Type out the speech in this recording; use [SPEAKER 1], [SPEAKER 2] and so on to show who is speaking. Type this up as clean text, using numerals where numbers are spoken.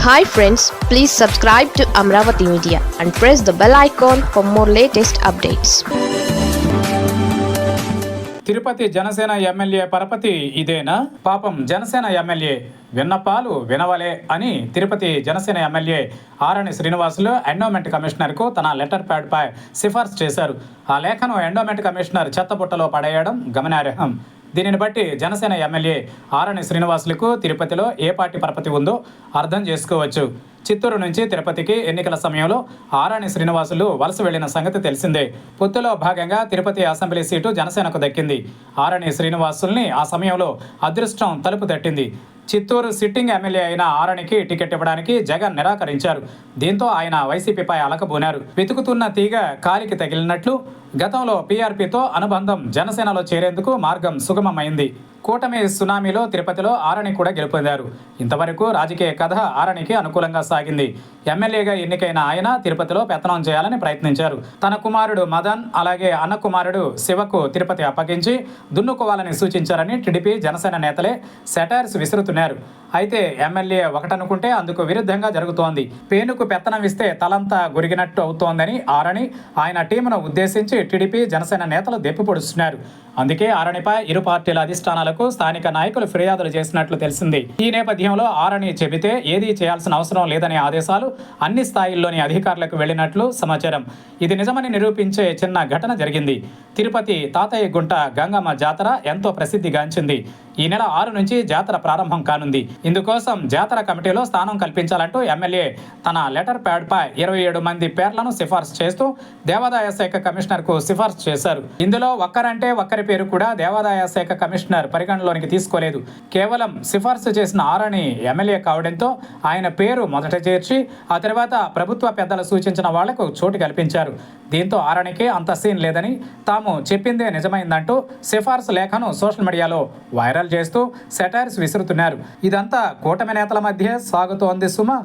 [SPEAKER 1] Hi friends, please subscribe to Amravati Media and press the bell icon for more latest updates.
[SPEAKER 2] Tirupati Janasena MLA పరపతి ఇదేనా? పాపం Janasena MLA విన్నపాలు వినవలే అని Tirupati Janasena MLA ఆరణి Srinivasulu endowment కమిషనర్కు తన letter ప్యాడ్పై సిఫార్సు చేశారు. ఆ లేఖను ఎండోమెంట్ కమిషనర్ చెత్తబుట్టలో పడేయడం గమనార్హం. దీనిని బట్టి జనసేన ఎమ్మెల్యే ఆరణి శ్రీనివాసులకు తిరుపతిలో ఏ పార్టీ పరపతి ఉందో అర్థం చేసుకోవచ్చు. చిత్తూరు నుంచి తిరుపతికి ఎన్నికల సమయంలో ఆరణి శ్రీనివాసులు వలస వెళ్లిన సంగతి తెలిసిందే. పొత్తులో భాగంగా తిరుపతి అసెంబ్లీ సీటు జనసేనకు దక్కింది. ఆరణి శ్రీనివాసుల్ని ఆ సమయంలో అదృష్టం తలుపు తట్టింది. చిత్తూరు సిట్టింగ్ ఎమ్మెల్యే అయిన ఆరణికి టికెట్ ఇవ్వడానికి జగన్ నిరాకరించారు. దీంతో ఆయన వైసీపీపై అలకబోనారు. వెతుకుతున్న తీగ కాలికి తగిలినట్లు గతంలో పీఆర్పీతో అనుబంధం జనసేనలో చేరేందుకు మార్గం సుగమమైంది. కూటమి సునామీలో తిరుపతిలో ఆరణి కూడా గెలుపొందారు. ఇంతవరకు రాజకీయ కథ ఆరణికి అనుకూలంగా సాగింది. ఎమ్మెల్యేగా ఎన్నికైన ఆయన తిరుపతిలో పెత్తనం చేయాలని ప్రయత్నించారు. తన కుమారుడు మదన్ అలాగే అన్న కుమారుడు శివకు తిరుపతి అప్పగించి దున్నుకోవాలని సూచించారని టీడీపీ జనసేన నేతలే సెటైర్స్ విసురుతున్నారు. అయితే ఎమ్మెల్యే ఒకటనుకుంటే అందుకు విరుద్ధంగా జరుగుతోంది. పేనుకు పెత్తనం ఇస్తే తలంతా గురిగినట్టు అవుతోందని ఆరణి ఆయన టీమును ఉద్దేశించి టీడీపీ జనసేన నేతలు దెప్పిపొడుస్తున్నారు. అందుకే ఆరణిపై ఇరు పార్టీల అధిష్టానాలకు స్థానిక నాయకులు ఫిర్యాదులు చేసినట్లు తెలిసింది. ఈ నేపథ్యంలో ఆరణి చెబితే ఏదీ చేయాల్సిన అవసరం లేదనే ఆదేశాలు అన్ని స్థాయిల్లోని అధికారులకు వెళ్లినట్లు సమాచారం. ఇది నిజమని నిరూపించే చిన్న ఘటన జరిగింది. తిరుపతి తాతయ్య గుంట గంగమ్మ జాతర ఎంతో ప్రసిద్ధిగాంచింది. ఈ నెల 6 నుంచి జాతర ప్రారంభం కానుంది. ఇందుకోసం జాతర కమిటీలో స్థానం కల్పించాలంటూ ఎమ్మెల్యే తన లెటర్ ప్యాడ్పై 27 మంది పేర్లను సిఫార్సు చేస్తూ దేవాదాయ శాఖ కమిషనర్కు సిఫార్సు చేశారు. ఇందులో ఒక్కరి పేరు కూడా దేవాదాయ శాఖ కమిషనర్ పరిగణలోనికి తీసుకోలేదు. కేవలం సిఫార్సు చేసిన ఆరణి ఎమ్మెల్యే కావడంతో ఆయన పేరు మొదట చేర్చి ఆ తర్వాత ప్రభుత్వ పెద్దలు సూచించిన వాళ్లకు చోటు కల్పించారు. దీంతో ఆరణికి అంత సీన్ లేదని, తాము చెప్పిందే నిజమైందంటూ సిఫార్సు లేఖను సోషల్ మీడియాలో వైరల్ చేస్తూ సెటైర్స్ విసురుతున్నారు. ఇదంతా కూటమి నేతల మధ్య సాగుతోంది సుమా.